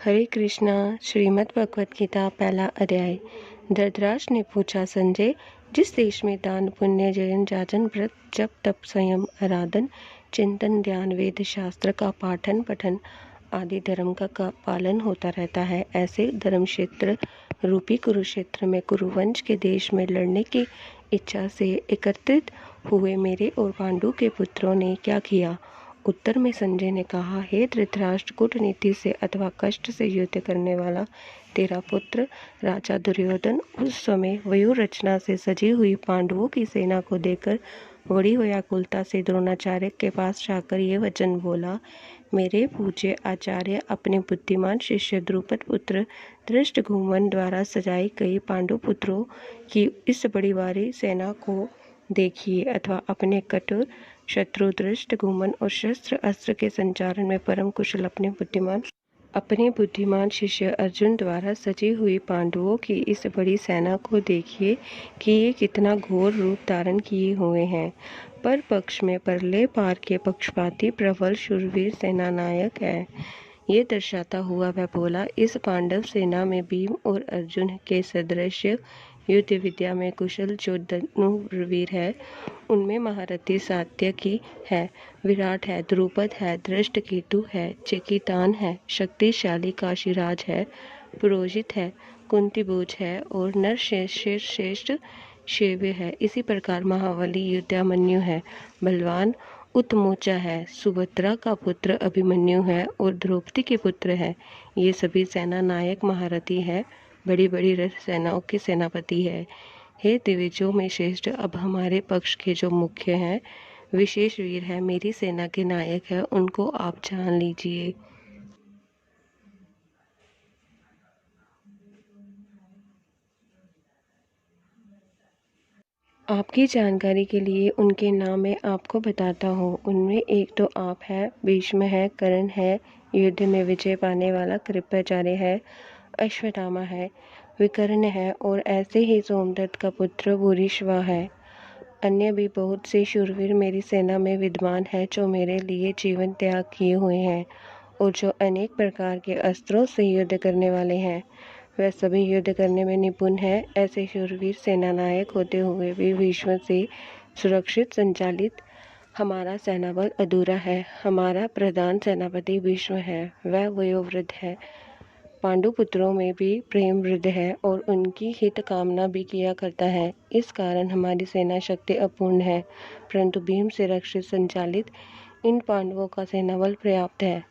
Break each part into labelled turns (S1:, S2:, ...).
S1: हरे कृष्णा। श्रीमद् भगवत गीता पहला अध्याय। धृतराष्ट्र ने पूछा, संजय, जिस देश में दान पुण्य जयन जाजन व्रत जप तप संयम आराधन चिंतन ध्यान वेद शास्त्र का पाठन पठन आदि धर्म का पालन होता रहता है, ऐसे धर्म क्षेत्र रूपी कुरुक्षेत्र में कुरुवंश के देश में लड़ने की इच्छा से एकत्रित हुए मेरे और पांडु के पुत्रों ने क्या किया? उत्तर में संजय ने कहा, हे धृतराष्ट्र, कूटनीति से अथवा कष्ट से युद्ध करने वाला तेरा पुत्र राजा दुर्योधन उस समय व्यूह रचना से सजी हुई पांडवों की सेना को देखकर बड़ी व्याकुलता से द्रोणाचार्य के पास जाकर ये वचन बोला, मेरे पूज्य आचार्य, अपने बुद्धिमान शिष्य द्रुपद पुत्र धृष्टद्युम्न द्वारा सजाई गई पांडु पुत्रों की इस बड़ी भारी सेना को देखिए, अथवा अपने कठोर शत्रु धृष्टद्युम्न और शस्त्र अस्त्र के संचारण में परम कुशल अपने बुद्धिमान शिष्य अर्जुन द्वारा सजी हुई पांडवों की इस बड़ी सेना को देखिए कि ये कितना घोर रूप धारण किए हुए हैं। पर पक्ष में परले पार के पक्षपाती प्रबल शूरवीर सेना नायक है। ये दर्शाता हुआ वह बोला, इस पांडव सेना में भीम और अर्जुन के सदृश युद्ध विद्या में कुशल जो धनुर्वीर है, उनमें महारथी सात्यकी है, विराट है, द्रुपद है, धृष्टकेतु है, चेकितान है, शक्तिशाली काशीराज है, पुरोहित है, कुंतीभोज है और नरश्रेष्ठ शेव्य है। इसी प्रकार महाबली युद्धामन्यु है, बलवान उत्मोचा है, सुभद्रा का पुत्र अभिमन्यु है और द्रौपदी के पुत्र है। ये सभी सेना नायक महारथी है, बड़ी बड़ी रथ सेनाओं के सेनापति है। हे दिविजयों में श्रेष्ठ, अब हमारे पक्ष के जो मुख्य हैं, विशेष वीर है, मेरी सेना के नायक है, उनको आप जान लीजिए। आपकी जानकारी के लिए उनके नाम मैं आपको बताता हूँ। उनमें एक तो आप है, भीष्म है, कर्ण है, युद्ध में विजय पाने वाला कृपाचार्य है, अश्वत्थामा है, विकर्ण है और ऐसे ही सोमदत्त का पुत्र भूरिश्रवा है। अन्य भी बहुत से शूरवीर मेरी सेना में विद्वान है, जो मेरे लिए जीवन त्याग किए हुए हैं और जो अनेक प्रकार के अस्त्रों से युद्ध करने वाले हैं। वह सभी युद्ध करने में निपुण है। ऐसे शूरवीर सेनानायक होते हुए भी भीष्म से सुरक्षित संचालित हमारा सेनाबल अधूरा है। हमारा प्रधान सेनापति भीष्म है, वह वयोवृद्ध है, पांडु पुत्रों में भी प्रेम वृद्ध है और उनकी हित कामना भी किया करता है। इस कारण हमारी सेना शक्ति अपूर्ण है, परंतु भीम से रक्षित संचालित इन पांडवों का सेनाबल पर्याप्त है।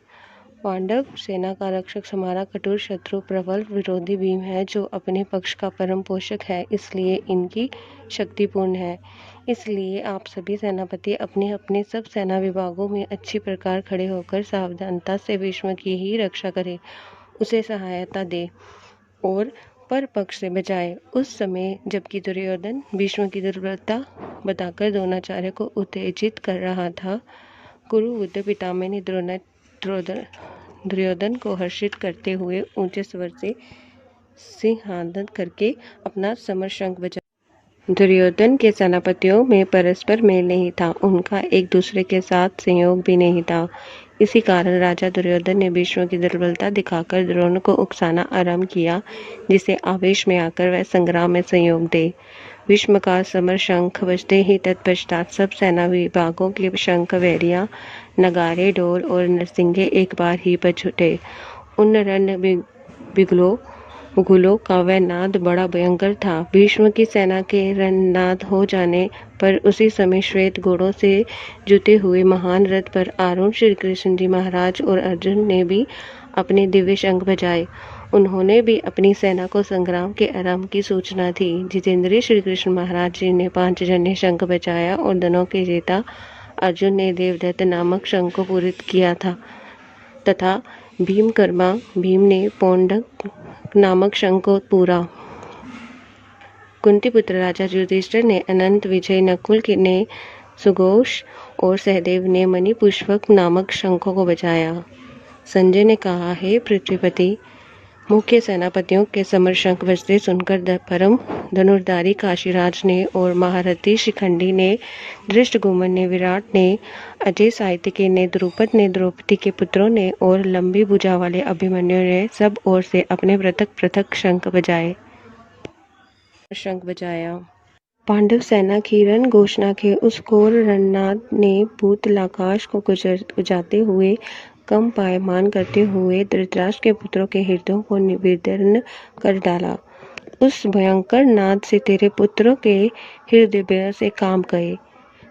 S1: पांडव सेना का रक्षक हमारा कठोर शत्रु प्रबल विरोधी भीम है, जो अपने पक्ष का परम पोषक है, इसलिए इनकी शक्ति पूर्ण है। इसलिए आप सभी सेनापति अपने अपने सब सेना विभागों में अच्छी प्रकार खड़े होकर सावधानता से भीष्म की ही रक्षा करें, उसे सहायता दे और पर पक्ष से बचाए। उस समय जबकि दुर्योधन भीष्म की दुर्बलता बताकर द्रोणाचार्य को उत्तेजित कर रहा था, कुरुवृद्ध पितामह ने दुर्योधन को हर्षित करते हुए ऊंचे स्वर से सिंहासन करके अपना समर शंख बजाया। दुर्योधन के सेनापतियों में परस्पर मेल नहीं था, उनका एक दूसरे के साथ संयोग भी नहीं था। इसी कारण राजा दुर्योधन ने भीष्म की दुर्बलता दिखाकर द्रोण को उकसाना आरंभ किया, जिसे आवेश में आकर वह संग्राम में संयोग दे। भीष्म का समर शंख बजते ही तत्पश्चात सब सेना विभागों के शंख वैरियां नगारे ढोल और नरसिंगे एक बार ही बज उठे। उन रण बिगुलों का वह नाद बड़ा भयंकर था। भीष्म की सेना के रणनाद हो जाने पर उसी समय श्वेत घोड़ों से जुते हुए महान रथ पर आरूढ़ श्री कृष्ण जी महाराज और अर्जुन ने भी अपने दिव्य शंख बजाए। उन्होंने भी अपनी सेना को संग्राम के आरंभ की सूचना दी। जितेंद्रिय श्री कृष्ण महाराज जी ने 5 जन्य शंख बजाया और दोनों के जेता अर्जुन ने देवदत्त नामक शंख को पूरित किया था तथा भीम ने पौंडक नामक शंख को पूरा। कुंती पुत्र राजा युधिष्ठिर ने अनंत विजय, नकुल ने सुघोष और सहदेव ने मणिपुष्पक नामक शंखों को बजाया। संजय ने कहा, हे पृथ्वीपति, मुख्य सेनापतियों के समर शंख बजते सुनकर परम धनुर्धारी काशीराज ने और महारथी शिखंडी ने, दृष्टद्युम्न ने, विराट ने, अजय सात्यकी ने, द्रुपद ने, द्रौपदी के पुत्रों ने और लंबी भुजा वाले अभिमन्यु ने सब ओर से अपने पृथक पृथक शंख बजाया। पांडव सेना की रण घोषणा के उस घोर रणनाद ने भूतल आकाश को गुजाते हुए, कम पायमान करते हुए धृतराष्ट्र के पुत्रों के हृदयों को विदीर्ण कर डाला। उस भयंकर नाद से तेरे पुत्रों के हृदय से कांप गए।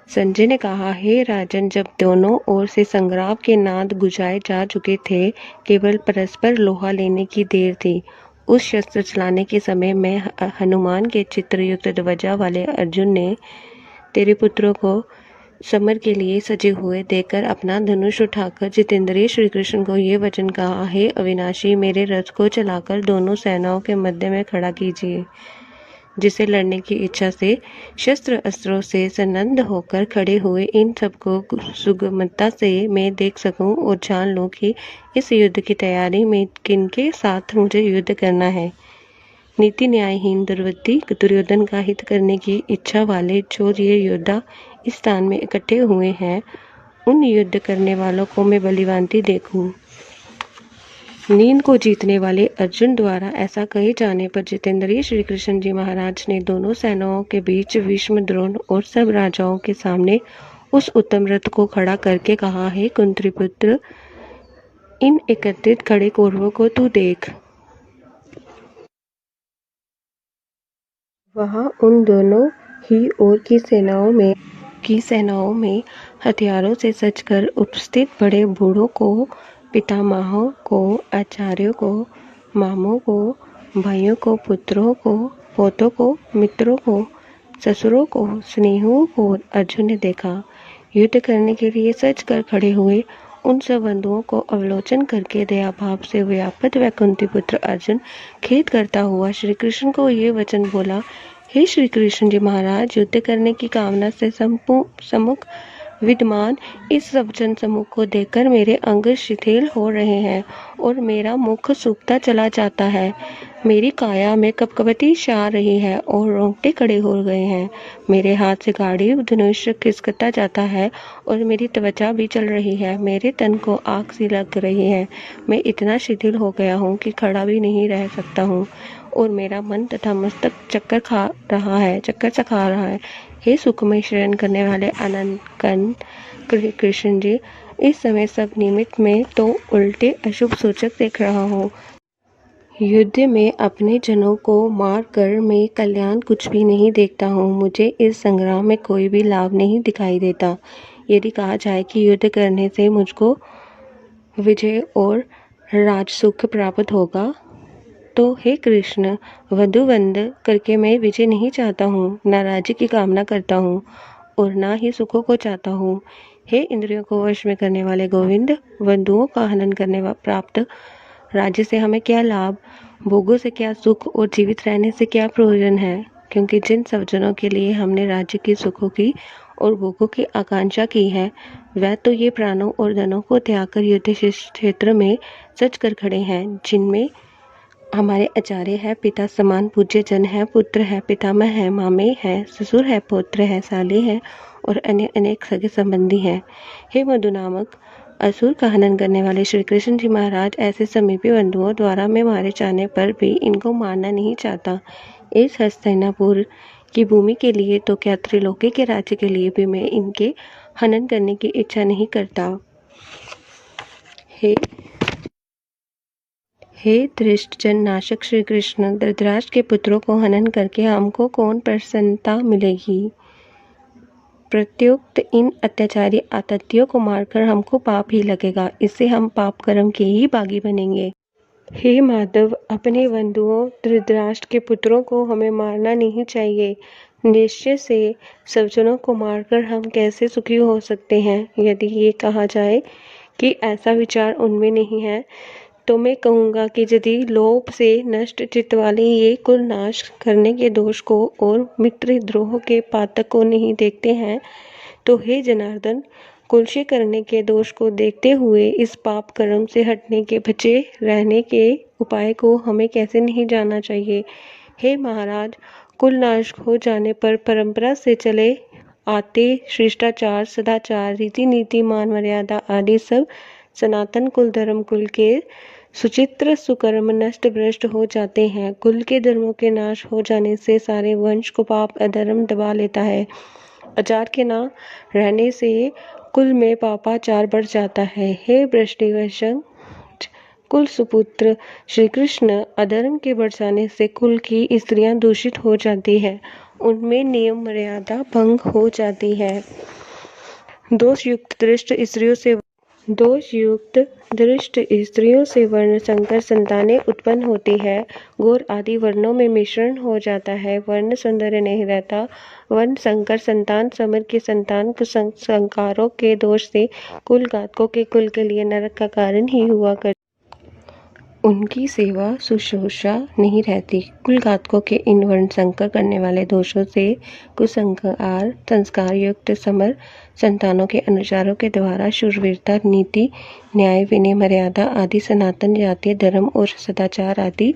S1: संजय ने कहा, हे राजन, जब दोनों ओर से संग्राम के नाद गुजाए जा चुके थे, केवल परस्पर लोहा लेने की देर थी। उस शस्त्र चलाने के समय में हनुमान के चित्रयुक्त ध्वजा वाले अर्जुन ने तेरे पुत्रों को समर के लिए सजे हुए देखकर अपना धनुष उठाकर जितेंद्रिय श्री कृष्ण को ये वचन कहा, हे अविनाशी, मेरे रथ को चलाकर दोनों सेनाओं के मध्य में खड़ा कीजिए, जिसे लड़ने की इच्छा से शस्त्र अस्त्रों से सन्नद्ध होकर खड़े हुए इन सबको सुगमता से मैं देख सकूं और जान लूं कि इस युद्ध की तैयारी में किनके साथ मुझे युद्ध करना है। नीति न्यायहीन दुर्योधन का हित करने की इच्छा वाले जो ये योद्धा इस स्थान में इकट्ठे हुए हैं, उन युद्ध करने वालों को मैं बलिवांती देखूं। नींद को जीतने वाले अर्जुन द्वारा ऐसा कहे जाने पर जितेंद्रिय श्री कृष्ण जी महाराज ने दोनों सेनाओं के बीच भीष्म, द्रोण और सब राजाओं के सामने उस उत्तम रथ को खड़ा करके कहा, हे कुंती पुत्र, इन एकत्रित खड़े कौरवों को तू देख। वहां उन दोनों ही ओर की सेनाओं में हथियारों से सजकर उपस्थित बड़े बूढ़ों को, पितामहों को, आचार्यों को, मामों को, भाइयों को, पुत्रों को, पोतों को, मित्रों को, ससुरों को, स्नेहियों को अर्जुन ने देखा। युद्ध करने के लिए सज कर खड़े हुए उन सब बंधुओं को अवलोकन करके दया भाव से व्याप्त वैकुंठी पुत्र अर्जुन खेद करता हुआ श्री कृष्ण को ये वचन बोला, हे श्री कृष्ण जी महाराज, युद्ध करने की कामना से सम्मुख विद्यमान इस सब जन समूह को देखकर मेरे अंग शिथिल हो रहे हैं और मेरा मुख सूखता चला जाता है। मेरी काया में कपकपी छा रही है और रोंगटे खड़े हो गए हैं। मेरे हाथ से गाड़ी धनुष खिसकता जाता है और मेरी त्वचा भी चल रही है। मेरे तन को आग सी लग रही है। मैं इतना शिथिल हो गया हूँ कि खड़ा भी नहीं रह सकता हूँ और मेरा मन तथा मस्तक चक्कर सा खा रहा है। हे सुखमय शरण करने वाले आनंद कर्ण कृष्ण जी, इस समय सब निमित्त में तो उल्टे अशुभ सूचक देख रहा हूँ। युद्ध में अपने जनों को मार कर मैं कल्याण कुछ भी नहीं देखता हूँ। मुझे इस संग्राम में कोई भी लाभ नहीं दिखाई देता। यदि कहा जाए कि युद्ध करने से मुझको विजय और राजसुख प्राप्त होगा, तो हे कृष्ण, वधुवंद करके मैं विजय नहीं चाहता हूँ, न राज्य की कामना करता हूँ और न ही सुखों को चाहता हूँ। हे इंद्रियों को वश में करने वाले गोविंद, बंधुओं का हनन करने प्राप्त राज्य से हमें क्या लाभ, भोगों से क्या सुख और जीवित रहने से क्या प्रयोजन है? क्योंकि जिन सज्जनों के लिए हमने राज्य की सुखों की और भोगों की आकांक्षा की है, वह तो ये प्राणों और धनों को त्याग कर युद्ध क्षेत्र में सच कर खड़े हैं, जिनमें हमारे आचार्य है, पिता समान पूज्य जन है, पुत्र है, पितामह है, मामे है, ससुर है, पौत्र है, साले है और अन्य अनेक सगे संबंधी हैं। हे मधु नामक असुर का हनन करने वाले श्री कृष्ण जी महाराज, ऐसे समीपी बंधुओं द्वारा मैं मारे जाने पर भी इनको मारना नहीं चाहता। इस हस्तिनापुर की भूमि के लिए तो क्या, त्रिलोकी के राज्य के लिए भी मैं इनके हनन करने की इच्छा नहीं करता। हे धृष्ट जन नाशक श्री कृष्ण, धृतराष्ट्र के पुत्रों को हनन करके हमको कौन प्रसन्नता मिलेगी? प्रत्युक्त इन अत्याचारी आततियों को मारकर हमको पाप ही लगेगा। इससे हम पाप कर्म के ही बागी बनेंगे। हे माधव, अपने बंधुओं धृतराष्ट्र के पुत्रों को हमें मारना नहीं चाहिए। निश्चय से सज्जनों को मारकर हम कैसे सुखी हो सकते हैं? यदि ये कहा जाए कि ऐसा विचार उनमें नहीं है, तो मैं कहूँगा कि यदि लोभ से नष्ट चित्त वाले ये कुल नाश करने के दोष को और मित्र द्रोह के पातक को नहीं देखते हैं, तो हे जनार्दन, कुलशी करने के दोष को देखते हुए इस पाप कर्म से हटने के बचे रहने के उपाय को हमें कैसे नहीं जानना चाहिए। हे महाराज, कुल नाश हो जाने पर परंपरा से चले आते शिष्टाचार, सदाचार, रीति नीति, मान मर्यादा आदि सब सनातन कुल धर्म कुल के सुचित्र सुकर्म नष्ट भ्रष्ट हो जाते हैं। कुल के धर्मों के नाश हो जाने से सारे वंश को पाप अधर्म दबा लेता है। आचार के न रहने से कुल में पापाचार बढ़ जाता है। हे वृष्णिवंश कुल सुपुत्र श्री कृष्ण, अधर्म के बढ़ जाने से कुल की स्त्रियां दूषित हो जाती है, उनमें नियम मर्यादा भंग हो जाती है। दोषयुक्त दृष्ट स्त्रियों से वर्ण संकर संतानें उत्पन्न होती है। गौर आदि वर्णों में मिश्रण हो जाता है। वर्ण सौंदर्य नहीं रहता। वर्ण संकर संतान समर की संतान कुसंस्कारों के दोष से कुल घातकों के कुल के लिए नरक का कारण ही हुआ कर उनकी सेवा शुश्रूषा नहीं रहती। कुल घातकों के इन वर्ण संकर करने वाले दोषों से कुसंस्कार संस्कार युक्त समर संतानों के अनुसारों के द्वारा शूरवीरता, नीति, न्याय, विनय, मर्यादा आदि सनातन जातीय धर्म और सदाचार आदि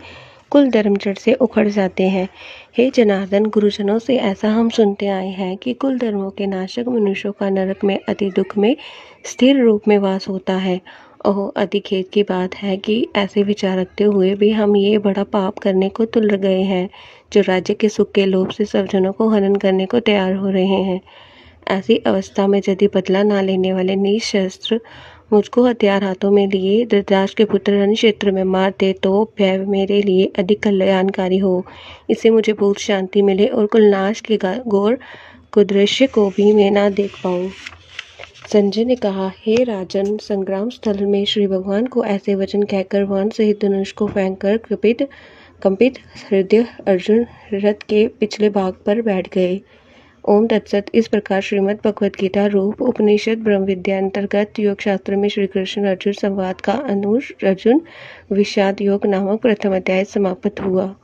S1: कुल धर्म जड़ से उखड़ जाते हैं। हे जनार्दन, गुरुजनों से ऐसा हम सुनते आए हैं कि कुल धर्मों के नाशक मनुष्यों का नरक में अति दुख में स्थिर रूप में वास होता है। ओह, अति खेद की बात है कि ऐसे विचार रखते हुए भी हम ये बड़ा पाप करने को तुल गए हैं, जो राज्य के सुख के लोभ से सब जनों को हनन करने को तैयार हो रहे हैं। ऐसी अवस्था में यदि बदला ना लेने वाले नीच शस्त्र मुझको हथियार हाथों में लिए धृतराष्ट्र के पुत्र रण क्षेत्र में मार दे तो भय मेरे लिए अधिक कल्याणकारी हो। इससे मुझे बहुत शांति मिले और कुलनाश के घोर कुदृश्य को भी मैं ना देख पाऊं। संजय ने कहा, हे राजन, संग्राम स्थल में श्री भगवान को ऐसे वचन कहकर वाण सहित धनुष को फेंककर कंपित हृदय अर्जुन रथ के पिछले भाग पर बैठ गए। ओम तत्सत। इस प्रकार श्रीमद् भगवद गीता रूप उपनिषद ब्रह्म विद्या अंतर्गत योग शास्त्र में श्री कृष्ण अर्जुन संवाद का अर्जुन विषाद योग नामक प्रथम अध्याय समाप्त हुआ।